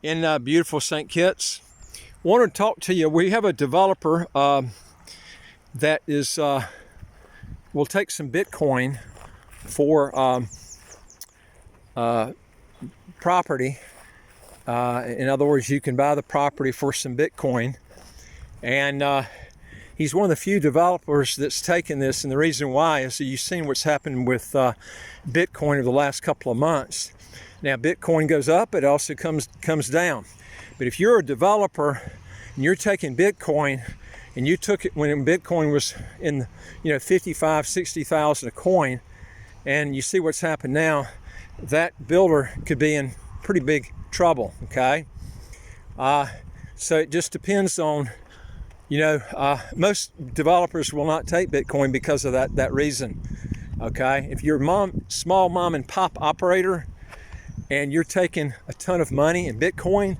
in beautiful St. Kitts. Want to talk to you. We have a developer that is will take some Bitcoin for property. In other words, you can buy the property for some Bitcoin, and he's one of the few developers that's taken this. And the reason why is that you've seen what's happened with Bitcoin over the last couple of months. Now, Bitcoin goes up, it also comes down. But if you're a developer and you're taking Bitcoin, and you took it when Bitcoin was in, 55, 60,000 a coin, and you see what's happened now, that builder could be in pretty big trouble, okay? So it just depends on, most developers will not take Bitcoin because of that reason, okay? If you're a small mom and pop operator, and you're taking a ton of money in Bitcoin,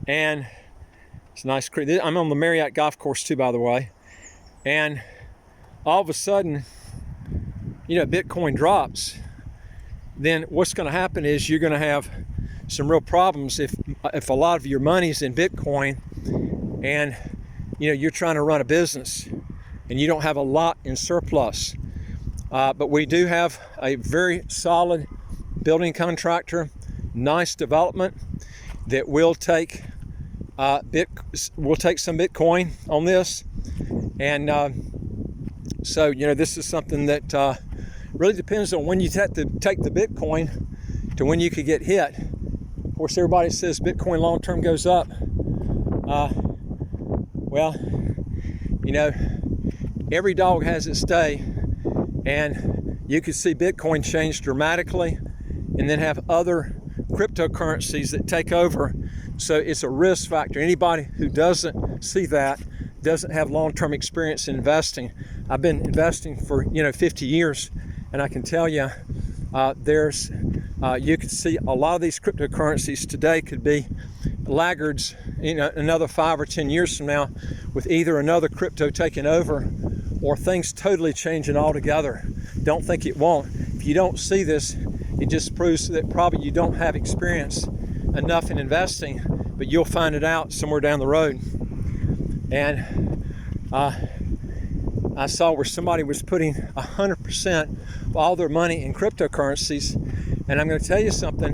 and it's a nice creek. I'm on the Marriott golf course too, by the way, and all of a sudden, Bitcoin drops, then what's going to happen is you're going to have some real problems if a lot of your money's in Bitcoin, and you're trying to run a business and you don't have a lot in surplus. But we do have a very solid building contractor, nice development that will take some Bitcoin on this, and so this is something that really depends on when you have to take the Bitcoin to when you could get hit. Of course, everybody says Bitcoin long term goes up. Well, every dog has its day, and you could see Bitcoin change dramatically and then have other cryptocurrencies that take over. So it's a risk factor. Anybody who doesn't see that doesn't have long-term experience in investing. I've been investing for 50 years, and I can tell you you can see a lot of these cryptocurrencies today could be laggards another 5 or 10 years from now, with either another crypto taking over or things totally changing altogether. Don't think it won't. If you don't see this, it just proves that probably you don't have experience enough in investing, but you'll find it out somewhere down the road. And I saw where somebody was putting 100% of all their money in cryptocurrencies. And I'm going to tell you something.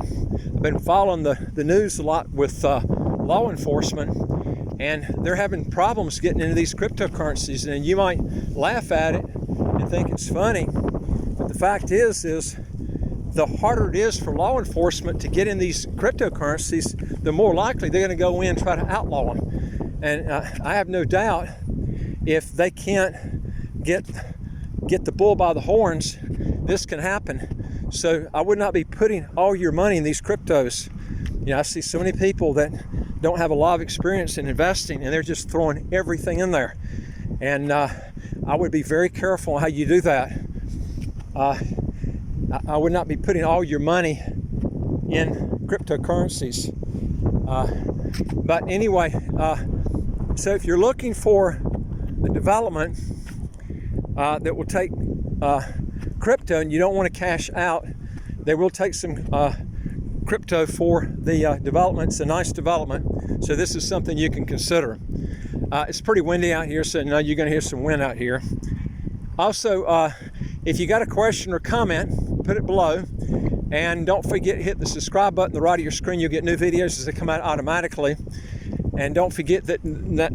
I've been following the news a lot with law enforcement, and they're having problems getting into these cryptocurrencies. And you might laugh at it and think it's funny, but the fact is the harder it is for law enforcement to get in these cryptocurrencies, the more likely they're going to go in and try to outlaw them. And I have no doubt if they can't get the bull by the horns, this can happen. So I would not be putting all your money in these cryptos. I see so many people that don't have a lot of experience in investing, and they're just throwing everything in there. And I would be very careful how you do that. I would not be putting all your money in cryptocurrencies. But anyway, so if you're looking for a development that will take crypto and you don't want to cash out, they will take some crypto for the development. It's a nice development. So this is something you can consider. It's pretty windy out here, so you're going to hear some wind out here. Also, if you got a question or comment, put it below. And don't forget to hit the subscribe button on the right of your screen. You'll get new videos as they come out automatically. And don't forget that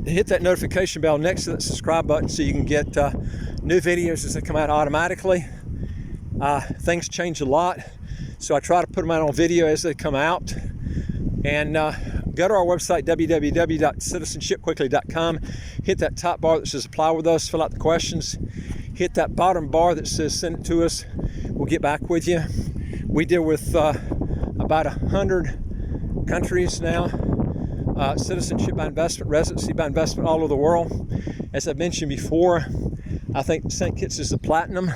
hit that notification bell next to that subscribe button so you can get new videos as they come out automatically. Things change a lot, so I try to put them out on video as they come out. And go to our website, www.citizenshipquickly.com. Hit that top bar that says apply with us, fill out the questions. Hit that bottom bar that says send it to us. We'll get back with you. We deal with about 100 countries now. Citizenship by investment, residency by investment all over the world. As I mentioned before, I think St. Kitts is the platinum.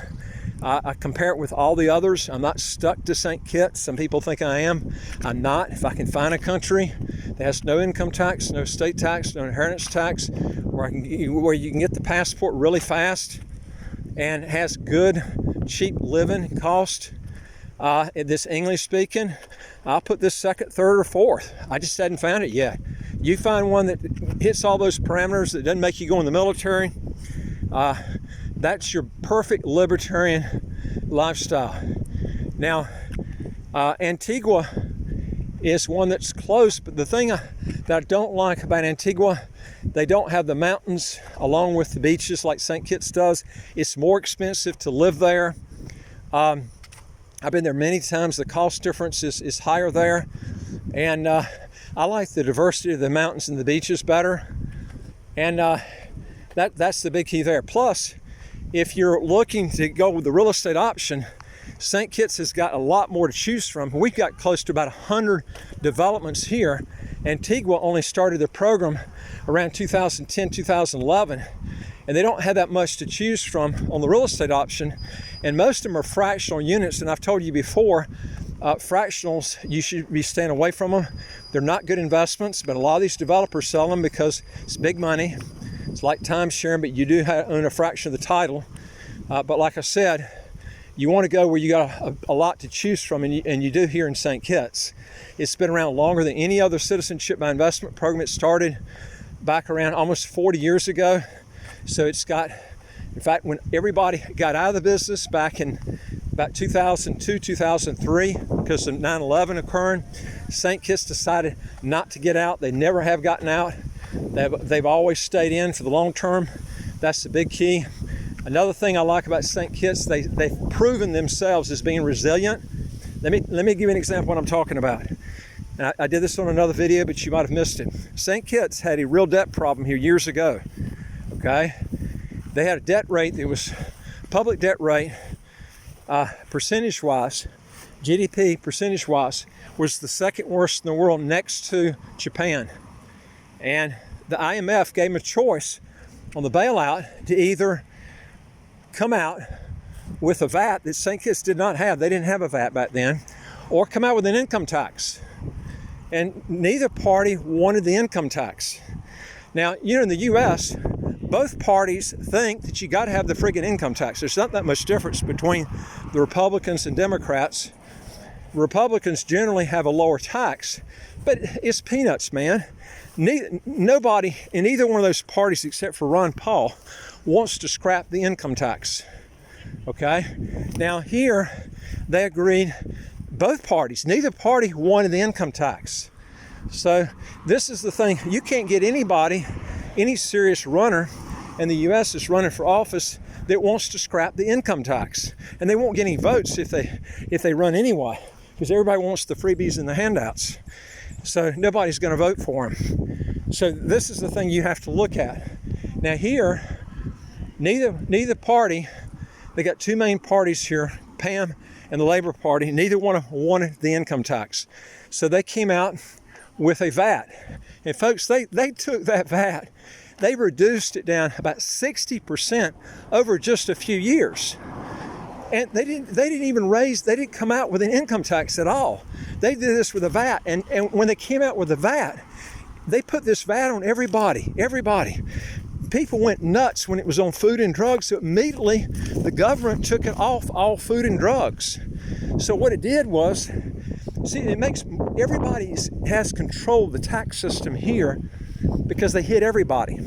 I compare it with all the others. I'm not stuck to St. Kitts. Some people think I am. I'm not. If I can find a country that has no income tax, no state tax, no inheritance tax, where you can get the passport really fast and has good, cheap living cost, this English speaking, I'll put this second, third, or fourth. I just hadn't found it yet. You find one that hits all those parameters that doesn't make you go in the military, that's your perfect libertarian lifestyle. Now, Antigua is one that's close, but the thing that I don't like about Antigua, they don't have the mountains along with the beaches like St. Kitts does. It's more expensive to live there. I've been there many times. The cost difference is higher there. And I like the diversity of the mountains and the beaches better. And that's the big key there. Plus, if you're looking to go with the real estate option, St. Kitts has got a lot more to choose from. We've got close to about 100 developments here. Antigua only started their program around 2010, 2011, and they don't have that much to choose from on the real estate option. And most of them are fractional units, and I've told you before, fractionals, you should be staying away from them. They're not good investments, but a lot of these developers sell them because it's big money. It's like time sharing, but you do own a fraction of the title. But like I said, you want to go where you got a lot to choose from, and you do here in St. Kitts. It's been around longer than any other citizenship by investment program. It started back around almost 40 years ago. So it's got, in fact, when everybody got out of the business back in about 2002, 2003, because of 9/11 occurring, St. Kitts decided not to get out. They never have gotten out. They've always stayed in for the long term. That's the big key. Another thing I like about St. Kitts, they've proven themselves as being resilient. Let me give you an example of what I'm talking about. And I did this on another video, but you might have missed it. St. Kitts had a real debt problem here years ago, okay? They had a debt rate that was, public debt rate, percentage-wise, GDP percentage-wise, was the second worst in the world next to Japan. And the IMF gave them a choice on the bailout to either come out with a VAT that St. Kitts did not have. They didn't have a VAT back then, or come out with an income tax. And neither party wanted the income tax. Now, you know, in the US, both parties think that you got to have the friggin' income tax. There's not that much difference between the Republicans and Democrats. Republicans generally have a lower tax, but it's peanuts, man. Nobody in either one of those parties except for Ron Paul wants to scrap the income tax, okay? Now here, they agreed, both parties, neither party wanted the income tax. So this is the thing, you can't get anybody, any serious runner in the US that's running for office that wants to scrap the income tax. And they won't get any votes if they run anyway, because everybody wants the freebies and the handouts. So nobody's gonna vote for them. So this is the thing you have to look at. Now here, neither party, they got two main parties here, PAM and the Labor Party, neither one wanted the income tax. So they came out with a VAT. And folks, they took that VAT, they reduced it down about 60% over just a few years. And they didn't even they didn't come out with an income tax at all. They did this with a VAT. And when they came out with the VAT, they put this VAT on everybody. People went nuts when it was on food and drugs, so immediately the government took it off all food and drugs. So what it did was, see, it makes everybody has control of the tax system here because they hit everybody.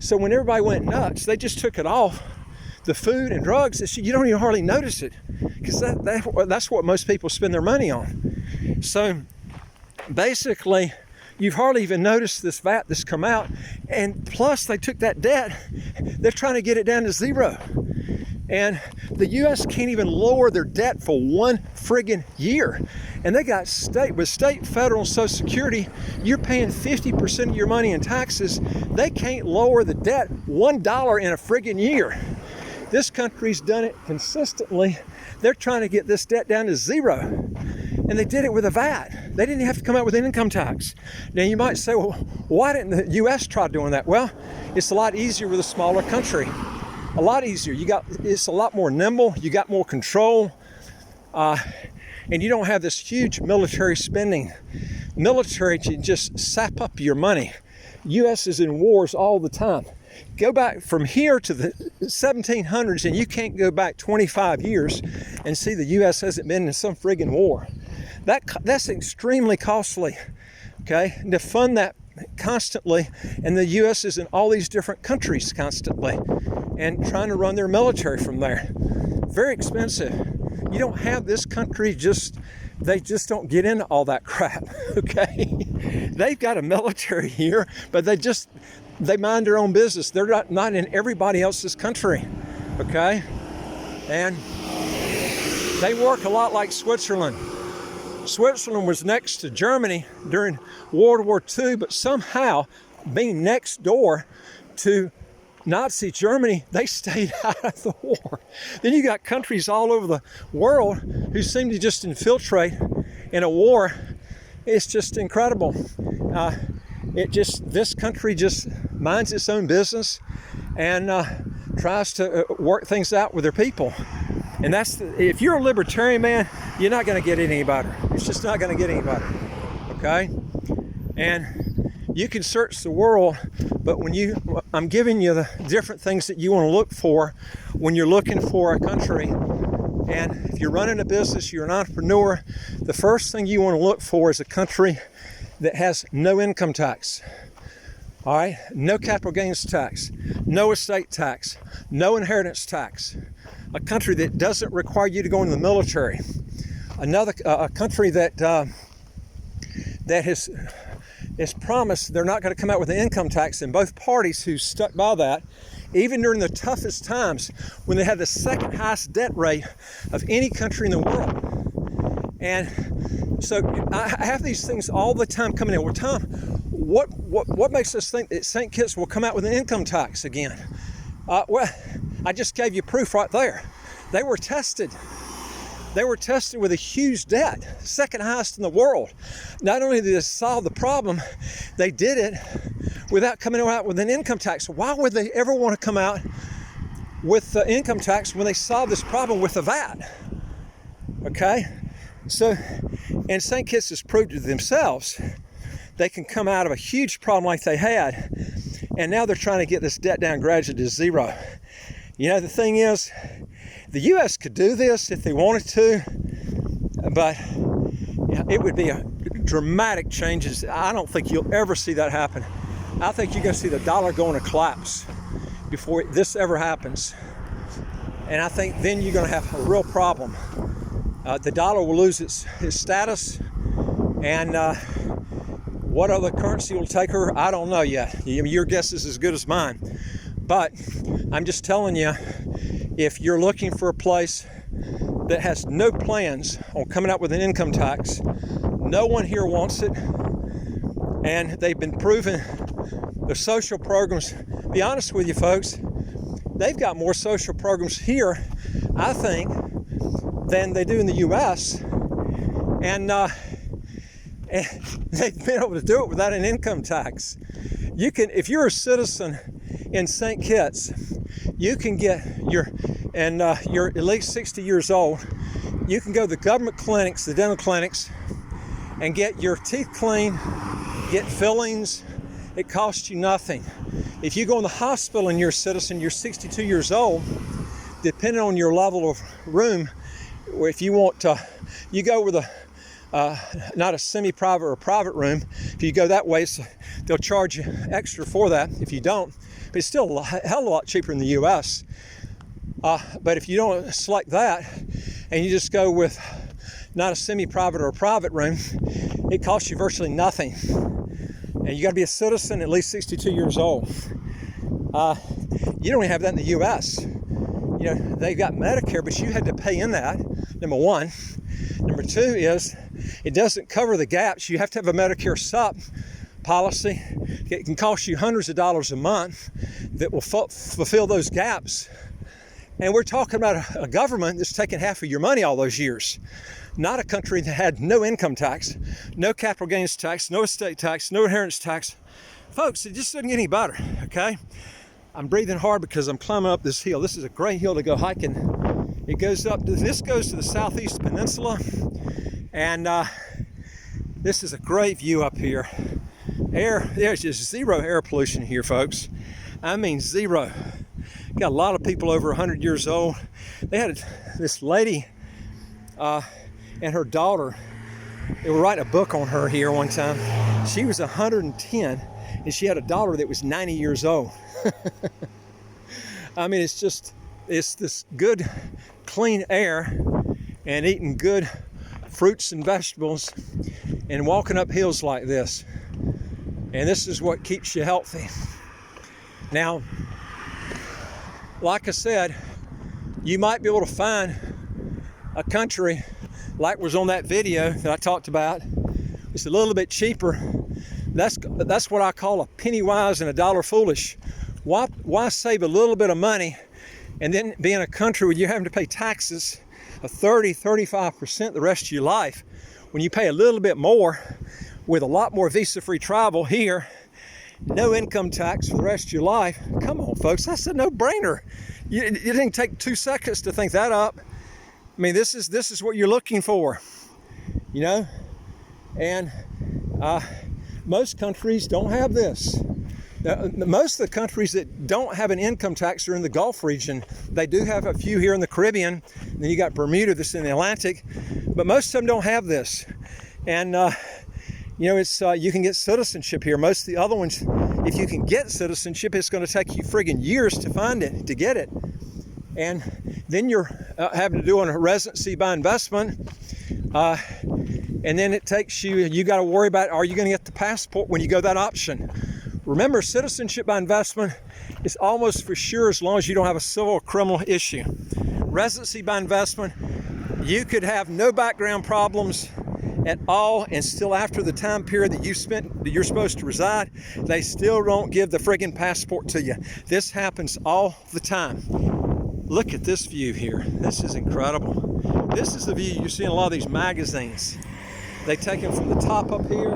So when everybody went nuts, they just took it off the food and drugs. You don't even hardly notice it because that's what most people spend their money on. So basically, you've hardly even noticed this VAT that's come out. And plus they took that debt, they're trying to get it down to zero. And the US can't even lower their debt for one friggin' year. And they got state, federal, and Social Security, you're paying 50% of your money in taxes. They can't lower the debt $1 in a friggin' year. This country's done it consistently. They're trying to get this debt down to zero. And they did it with a VAT. They didn't have to come out with an income tax. Now you might say, well, why didn't the US try doing that? Well, it's a lot easier with a smaller country. A lot easier. It's a lot more nimble. You got more control. And you don't have this huge military spending. Military can just sap up your money. US is in wars all the time. Go back from here to the 1700s and you can't go back 25 years and see the U.S. hasn't been in some friggin' war. That's extremely costly, okay? And to fund that constantly, and the U.S. is in all these different countries constantly and trying to run their military from there. Very expensive. You don't have this country they just don't get into all that crap, okay? They've got a military here, but they mind their own business. They're not in everybody else's country, okay? And they work a lot like Switzerland. Switzerland was next to Germany during World War II, but somehow, being next door to Nazi Germany, they stayed out of the war. Then you got countries all over the world who seem to just infiltrate in a war. It's just incredible. This country just minds its own business and tries to work things out with their people. And if you're a libertarian, man, you're not going to get any better. It's just not going to get any better, okay? And you can search the world, but I'm giving you the different things that you want to look for when you're looking for a country. And if you're running a business, you're an entrepreneur, the first thing you want to look for is a country that has no income tax. All right, no capital gains tax, no estate tax, no inheritance tax. A country that doesn't require you to go into the military. A country that has promised they're not going to come out with an income tax, and both parties who stuck by that, even during the toughest times when they had the second highest debt rate of any country in the world. And so I have these things all the time coming in. Well, Tom, what makes us think that St. Kitts will come out with an income tax again? Well, I just gave you proof right there. They were tested. They were tested with a huge debt, second highest in the world. Not only did they solve the problem, they did it without coming out with an income tax. Why would they ever want to come out with the income tax when they solved this problem with the VAT? Okay? So, and St. Kitts has proved to themselves they can come out of a huge problem like they had, and now they're trying to get this debt down gradually to zero. You know, the thing is, the U.S. could do this if they wanted to, but it would be a dramatic changes. I don't think you'll ever see that happen. I think you're going to see the dollar going to collapse before this ever happens. And I think then you're going to have a real problem. The dollar will lose its status, and what other currency will take her, I don't know yet. Your guess is as good as mine. But I'm just telling you, if you're looking for a place that has no plans on coming out with an income tax, no one here wants it. And they've been proven the social programs, be honest with you folks, they've got more social programs here, I think, than they do in the U.S. And they've been able to do it without an income tax. You can, if you're a citizen in St. Kitts, you can get you're at least 60 years old, you can go to the government clinics, the dental clinics, and get your teeth cleaned, get fillings. It costs you nothing. If you go in the hospital and you're a citizen, you're 62 years old, depending on your level of room, or if you want to, you go with not a semi-private or a private room. If you go that way, so they'll charge you extra for that if you don't. But it's still a hell of a lot cheaper in the U.S. But if you don't select that and you just go with not a semi-private or a private room, it costs you virtually nothing. And you got to be a citizen at least 62 years old. You don't even have that in the U.S. You know, they've got Medicare, but you had to pay in that, number one. Number two is it doesn't cover the gaps. You have to have a Medicare sup policy. It can cost you hundreds of dollars a month that will fulfill those gaps. And we're talking about a government that's taken half of your money all those years. Not a country that had no income tax, no capital gains tax, no estate tax, no inheritance tax. Folks, it just doesn't get any better, okay? I'm breathing hard because I'm climbing up this hill. This is a great hill to go hiking. It goes up, this goes to the southeast peninsula, and this is a great view up here. There's just zero air pollution here, folks. I mean zero. Got a lot of people over 100 years old. They had this lady and her daughter. They were writing a book on her here one time. She was 110 and she had a daughter that was 90 years old. I mean, it's this good, clean air and eating good fruits and vegetables and walking up hills like this. And this is what keeps you healthy. Now, like I said, you might be able to find a country like was on that video that I talked about. It's a little bit cheaper. That's what I call a penny wise and a dollar foolish. Why save a little bit of money and then be in a country where you're having to pay taxes of 30-35% the rest of your life, when you pay a little bit more with a lot more visa-free travel here, no income tax for the rest of your life? Come on, folks, that's a no-brainer. You didn't take 2 seconds to think that up. I mean, this is what you're looking for, you know? And most countries don't have this. Most of the countries that don't have an income tax are in the Gulf region. They do have a few here in the Caribbean. And then you got Bermuda that's in the Atlantic, but most of them don't have this. And you know, it's you can get citizenship here. Most of the other ones, if you can get citizenship, it's going to take you friggin' years to find it, to get it. And then you're having to do a residency by investment. And then it takes you got to worry about, are you going to get the passport when you go that option? Remember, citizenship by investment is almost for sure as long as you don't have a civil or criminal issue. Residency by investment, you could have no background problems at all, and still after the time period that you're supposed to reside, they still don't give the friggin' passport to you. This happens all the time. Look at this view here. This is incredible. This is the view you see in a lot of these magazines. They take them from the top up here.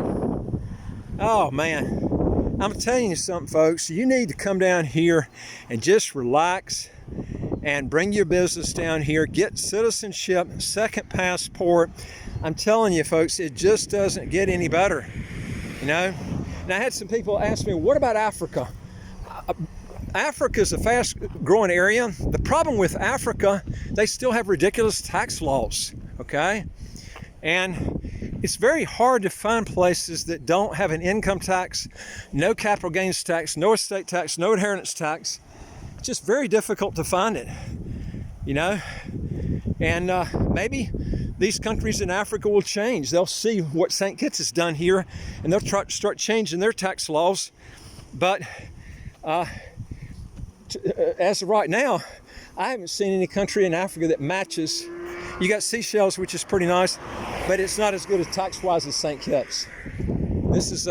Oh man, I'm telling you something, folks. You need to come down here and just relax and bring your business down here, get citizenship, second passport. I'm telling you, folks, it just doesn't get any better, you know? And I had some people ask me, what about Africa? Africa is a fast growing area. The problem with Africa, they still have ridiculous tax laws, okay? And it's very hard to find places that don't have an income tax, no capital gains tax, no estate tax, no inheritance tax. It's just very difficult to find it, you know? And maybe these countries in Africa will change. They'll see what St. Kitts has done here, and they'll start changing their tax laws. But as of right now, I haven't seen any country in Africa that matches. You got Seychelles, which is pretty nice, but it's not as good as tax-wise as St. Kitts. This has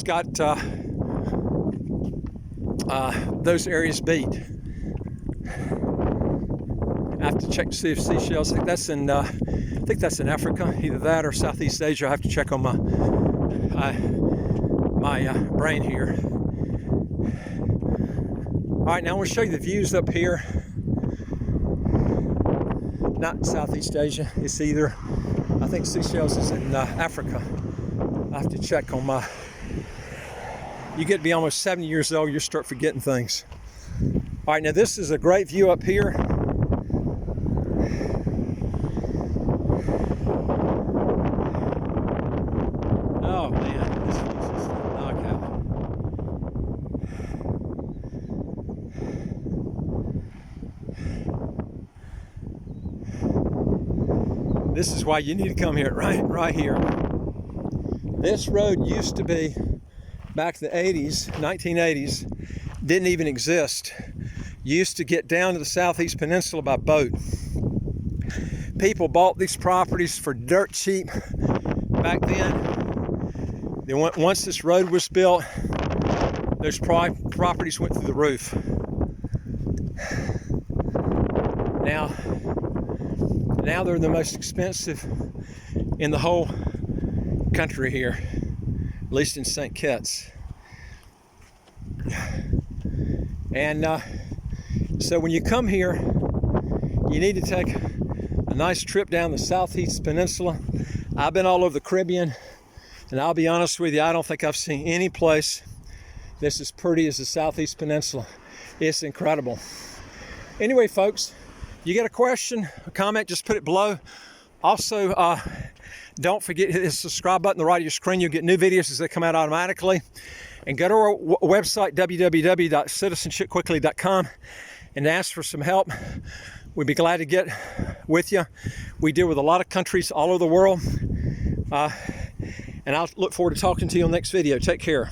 got those areas beat. I have to check to see if Seychelles, I think that's in Africa, either that or Southeast Asia. I have to check on my brain here. All right, now I want to show you the views up here. Not Southeast Asia. It's either, I think Seychelles is in Africa. I have to check on my. You get to be almost 70 years old, you start forgetting things. All right, now this is a great view up here. Oh man, this is just a knockout. This is why you need to come here, right here. This road used to be, back in the 80s, 1980s, didn't even exist. You used to get down to the Southeast Peninsula by boat. People bought these properties for dirt cheap back then. Then once this road was built, those properties went through the roof. Now they're the most expensive in the whole country here, at least in St. Kitts. And so when you come here, you need to take a nice trip down the Southeast Peninsula. I've been all over the Caribbean, and I'll be honest with you, I don't think I've seen any place that's as pretty as the Southeast Peninsula. It's incredible. Anyway, folks, you got a question, a comment, just put it below. Also, don't forget to hit the subscribe button on the right of your screen. You'll get new videos as they come out automatically. And go to our website, www.citizenshipquickly.com, and ask for some help. We'd be glad to get with you. We deal with a lot of countries all over the world. And I'll look forward to talking to you on the next video. Take care.